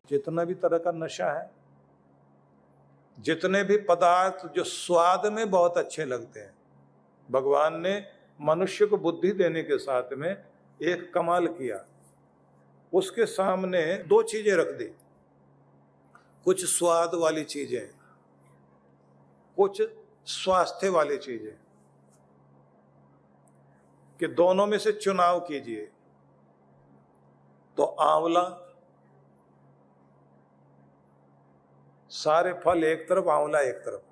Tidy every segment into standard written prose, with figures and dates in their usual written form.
जितना भी तरह का नशा है, जितने भी पदार्थ जो स्वाद में बहुत अच्छे लगते हैं, भगवान ने मनुष्य को बुद्धि देने के साथ में एक कमाल किया। उसके सामने दो चीजें रख दी, कुछ स्वाद वाली चीजें, कुछ स्वास्थ्य वाली चीजें, कि दोनों में से चुनाव कीजिए। तो आंवला, सारे फल एक तरफ, आंवला एक तरफ,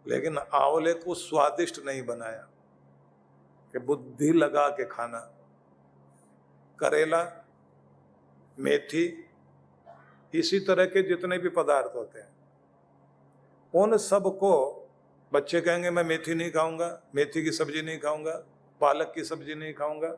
लेकिन आंवले को स्वादिष्ट नहीं बनाया कि बुद्धि लगा के खाना। करेला, मेथी, इसी तरह के जितने भी पदार्थ होते हैं, उन सबको बच्चे कहेंगे मैं मेथी नहीं खाऊंगा, मेथी की सब्जी नहीं खाऊंगा, पालक की सब्जी नहीं खाऊंगा।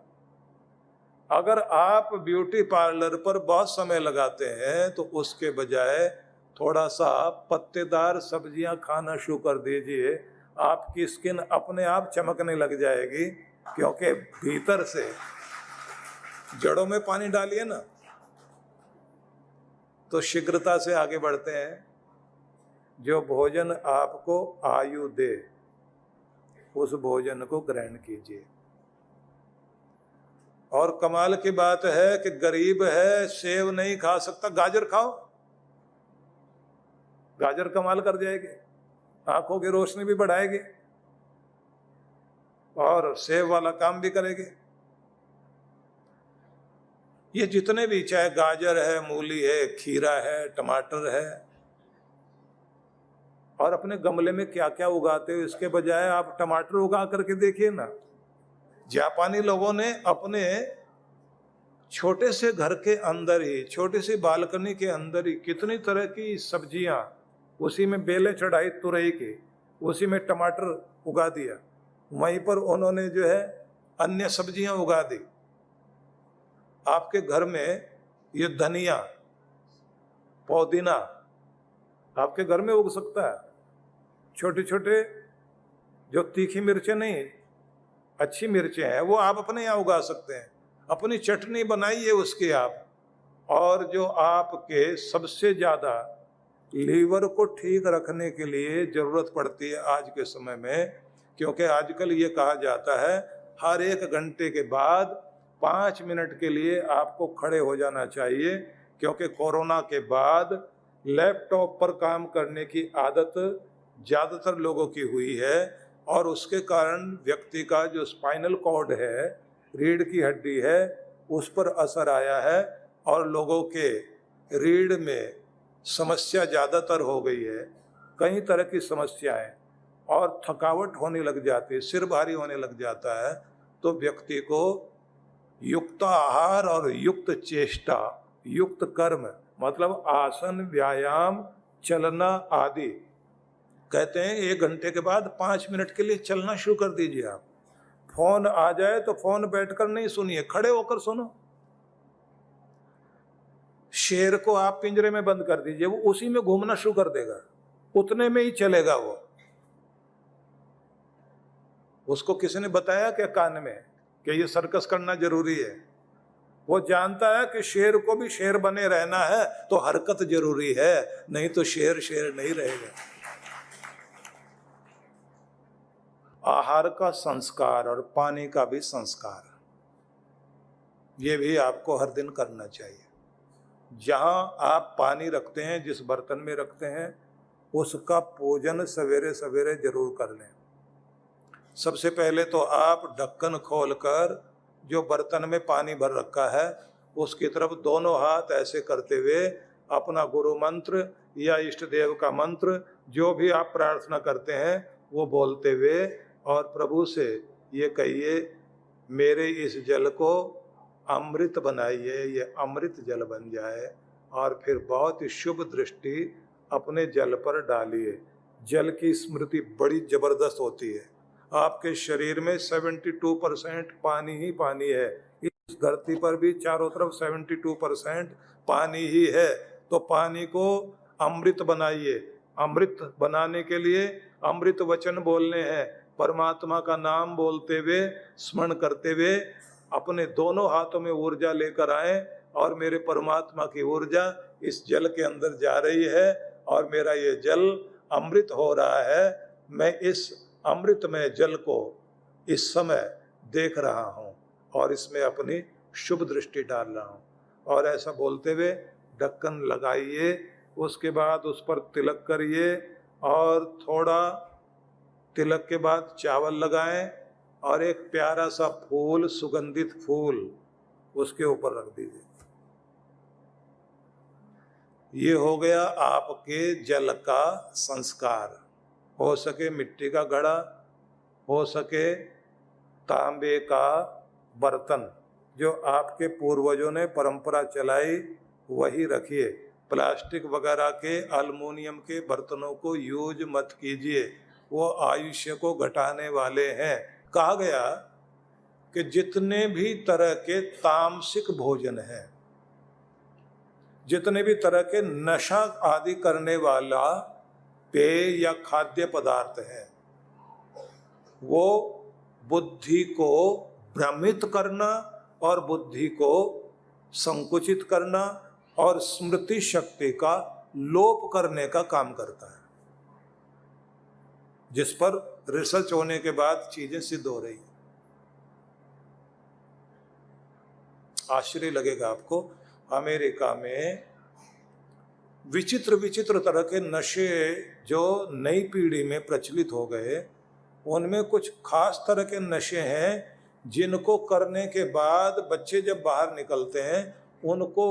अगर आप ब्यूटी पार्लर पर बहुत समय लगाते हैं तो उसके बजाय थोड़ा सा पत्तेदार सब्जियां खाना शुरू कर दीजिए, आपकी स्किन अपने आप चमकने लग जाएगी, क्योंकि भीतर से जड़ों में पानी डालिए ना तो शीघ्रता से आगे बढ़ते हैं। जो भोजन आपको आयु दे उस भोजन को ग्रहण कीजिए। और कमाल की बात है कि गरीब है, सेब नहीं खा सकता, गाजर खाओ, गाजर कमाल कर जाएगी, आंखों की रोशनी भी बढ़ाएगी और सेब वाला काम भी करेगी। ये जितने भी, चाहे गाजर है, मूली है, खीरा है, टमाटर है, और अपने गमले में क्या क्या उगाते हो, इसके बजाय आप टमाटर उगा करके देखिए ना। जापानी लोगों ने अपने छोटे से घर के अंदर ही, छोटी सी बालकनी के अंदर ही कितनी तरह की सब्जियां, उसी में बेलें चढ़ाई तुरई की, उसी में टमाटर उगा दिया, वहीं पर उन्होंने जो है अन्य सब्जियां उगा दी। आपके घर में ये धनिया, पुदीना आपके घर में उग सकता है। छोटे छोटे जो तीखी मिर्चें नहीं, अच्छी मिर्चें हैं, वो आप अपने यहाँ उगा सकते हैं। अपनी चटनी बनाइए उसकी आप। और जो आपके सबसे ज़्यादा लीवर को ठीक रखने के लिए ज़रूरत पड़ती है आज के समय में, क्योंकि आजकल ये कहा जाता है हर 1 घंटे के बाद 5 मिनट के लिए आपको खड़े हो जाना चाहिए, क्योंकि कोरोना के बाद लैपटॉप पर काम करने की आदत ज़्यादातर लोगों की हुई है, और उसके कारण व्यक्ति का जो स्पाइनल कॉर्ड है, रीढ़ की हड्डी है, उस पर असर आया है और लोगों के रीढ़ में समस्या ज़्यादातर हो गई है, कई तरह की समस्याएं, और थकावट होने लग जाती है, सिर भारी होने लग जाता है। तो व्यक्ति को युक्त आहार और युक्त चेष्टा, युक्त कर्म, मतलब आसन, व्यायाम, चलना आदि, कहते हैं 1 घंटे के बाद 5 मिनट के लिए चलना शुरू कर दीजिए आप। फोन आ जाए तो फोन बैठकर नहीं सुनिए, खड़े होकर सुनो। शेर को आप पिंजरे में बंद कर दीजिए, वो उसी में घूमना शुरू कर देगा, उतने में ही चलेगा वो। उसको किसी ने बताया क्या कान में कि ये सर्कस करना जरूरी है? वो जानता है कि शेर को भी शेर बने रहना है तो हरकत जरूरी है, नहीं तो शेर शेर नहीं रहेगा। आहार का संस्कार और पानी का भी संस्कार, ये भी आपको हर दिन करना चाहिए। जहां आप पानी रखते हैं, जिस बर्तन में रखते हैं, उसका पूजन सवेरे सवेरे जरूर कर लें। सबसे पहले तो आप ढक्कन खोलकर जो बर्तन में पानी भर रखा है उसकी तरफ दोनों हाथ ऐसे करते हुए अपना गुरु मंत्र या इष्ट देव का मंत्र, जो भी आप प्रार्थना करते हैं, वो बोलते हुए और प्रभु से ये कहिए, मेरे इस जल को अमृत बनाइए, ये अमृत जल बन जाए। और फिर बहुत ही शुभ दृष्टि अपने जल पर डालिए। जल की स्मृति बड़ी जबरदस्त होती है। आपके शरीर में 72% पानी ही पानी है। इस धरती पर भी चारों तरफ 72% पानी ही है। तो पानी को अमृत बनाइए। अमृत बनाने के लिए अमृत वचन बोलने हैं। परमात्मा का नाम बोलते हुए, स्मरण करते हुए अपने दोनों हाथों में ऊर्जा लेकर आए और मेरे परमात्मा की ऊर्जा इस जल के अंदर जा रही है और मेरा ये जल अमृत हो रहा है। मैं इस अमृतमय जल को इस समय देख रहा हूँ और इसमें अपनी शुभ दृष्टि डाल रहा हूँ। और ऐसा बोलते हुए ढक्कन लगाइए, उसके बाद उस पर तिलक करिए और थोड़ा तिलक के बाद चावल लगाएं और एक प्यारा सा फूल, सुगंधित फूल उसके ऊपर रख दीजिए। ये हो गया आपके जल का संस्कार। हो सके मिट्टी का घड़ा, हो सके तांबे का बर्तन, जो आपके पूर्वजों ने परंपरा चलाई वही रखिए। प्लास्टिक वगैरह के, एल्युमिनियम के बर्तनों को यूज मत कीजिए, वो आयुष्य को घटाने वाले हैं। कहा गया कि जितने भी तरह के तामसिक भोजन हैं, जितने भी तरह के नशा आदि करने वाला पेय या खाद्य पदार्थ है, वो बुद्धि को भ्रमित करना और बुद्धि को संकुचित करना और स्मृति शक्ति का लोप करने का काम करता है, जिस पर रिसर्च होने के बाद चीजें सिद्ध हो रही। आश्चर्य लगेगा आपको, अमेरिका में विचित्र विचित्र तरह के नशे जो नई पीढ़ी में प्रचलित हो गए, उनमें कुछ खास तरह के नशे हैं जिनको करने के बाद बच्चे जब बाहर निकलते हैं उनको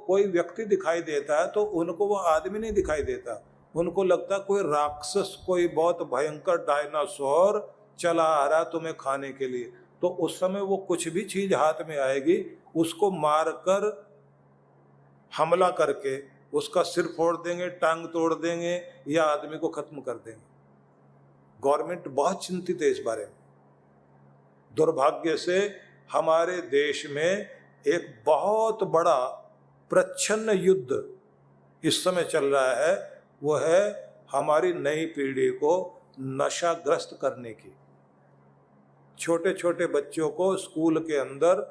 कोई व्यक्ति दिखाई देता है तो उनको वो आदमी नहीं दिखाई देता, उनको लगता कोई राक्षस, कोई बहुत भयंकर डायनासोर चला आ रहा तुम्हें खाने के लिए। तो उस समय वो कुछ भी चीज हाथ में आएगी उसको मारकर हमला करके उसका सिर फोड़ देंगे, टांग तोड़ देंगे या आदमी को खत्म कर देंगे। गवर्नमेंट बहुत चिंतित है इस बारे में। दुर्भाग्य से हमारे देश में एक बहुत बड़ा प्रच्छन्न युद्ध इस समय चल रहा है, वो है हमारी नई पीढ़ी को नशाग्रस्त करने की। छोटे छोटे बच्चों को स्कूल के अंदर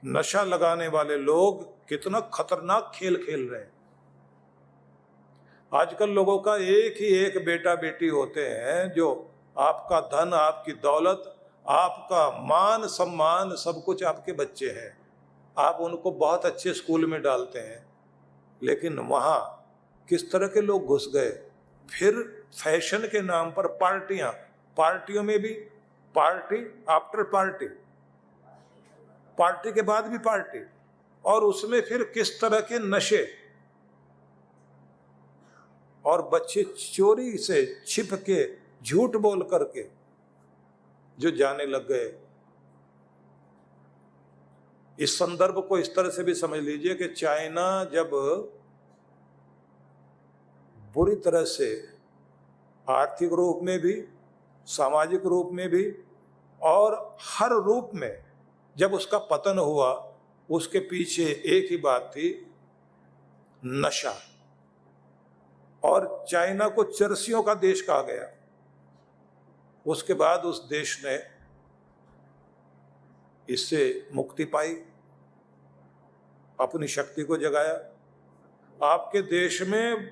नशा लगाने वाले लोग कितना खतरनाक खेल खेल रहे हैं। आजकल लोगों का एक ही एक बेटा बेटी होते हैं जो आपका धन, आपकी दौलत, आपका मान सम्मान सब कुछ आपके बच्चे हैं। आप उनको बहुत अच्छे स्कूल में डालते हैं, लेकिन वहाँ किस तरह के लोग घुस गए। फिर फैशन के नाम पर पार्टियां, पार्टियों में भी पार्टी आफ्टर पार्टी, पार्टी के बाद भी पार्टी, और उसमें फिर किस तरह के नशे, और बच्चे चोरी से छिप के झूठ बोल करके जो जाने लग गए। इस संदर्भ को इस तरह से भी समझ लीजिए कि चाइना जब बुरी तरह से आर्थिक रूप में भी, सामाजिक रूप में भी और हर रूप में जब उसका पतन हुआ, उसके पीछे एक ही बात थी, नशा। और चाइना को चरसियों का देश कहा गया। उसके बाद उस देश ने इससे मुक्ति पाई, अपनी शक्ति को जगाया। आपके देश में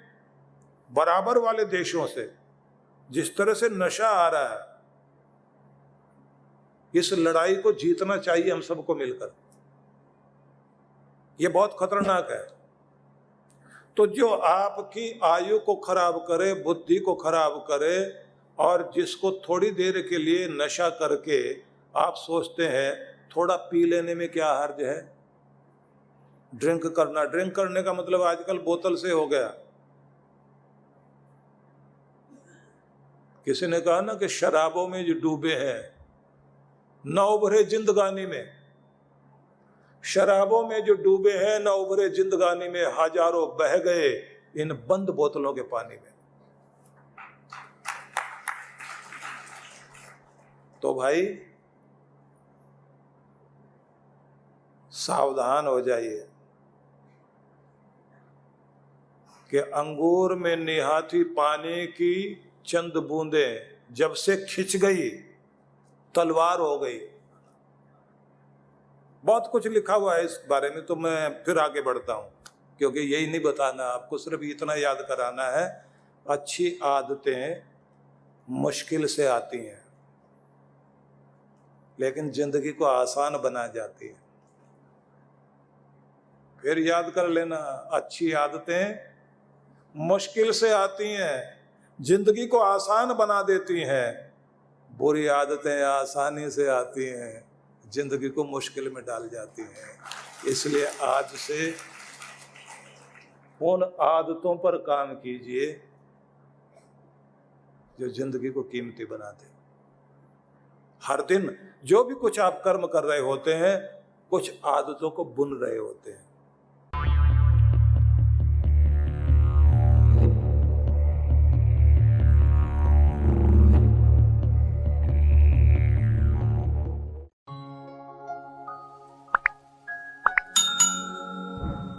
बराबर वाले देशों से जिस तरह से नशा आ रहा है, इस लड़ाई को जीतना चाहिए हम सबको मिलकर। यह बहुत खतरनाक है। तो जो आपकी आयु को खराब करे, बुद्धि को खराब करे, और जिसको थोड़ी देर के लिए नशा करके आप सोचते हैं थोड़ा पी लेने में क्या हर्ज है, ड्रिंक करना, ड्रिंक करने का मतलब आजकल बोतल से हो गया। किसी ने कहा ना कि शराबों में जो डूबे हैं न उभरे जिंदगानी में, शराबों में जो डूबे हैं न उभरे जिंदगानी में, हजारों बह गए इन बंद बोतलों के पानी में। तो भाई सावधान हो जाइए कि अंगूर में निहाती पानी की चंद बूंदें जब से खिंच गई तलवार हो गई। बहुत कुछ लिखा हुआ है इस बारे में, तो मैं फिर आगे बढ़ता हूँ, क्योंकि यही नहीं बताना आपको, सिर्फ इतना याद कराना है, अच्छी आदतें मुश्किल से आती हैं लेकिन जिंदगी को आसान बना जाती है। फिर याद कर लेना, अच्छी आदतें मुश्किल से आती हैं, जिंदगी को आसान बना देती हैं। बुरी आदतें आसानी से आती हैं, जिंदगी को मुश्किल में डाल जाती हैं। इसलिए आज से उन आदतों पर काम कीजिए जो जिंदगी को कीमती बना दे। हर दिन जो भी कुछ आप कर्म कर रहे होते हैं, कुछ आदतों को बुन रहे होते हैं।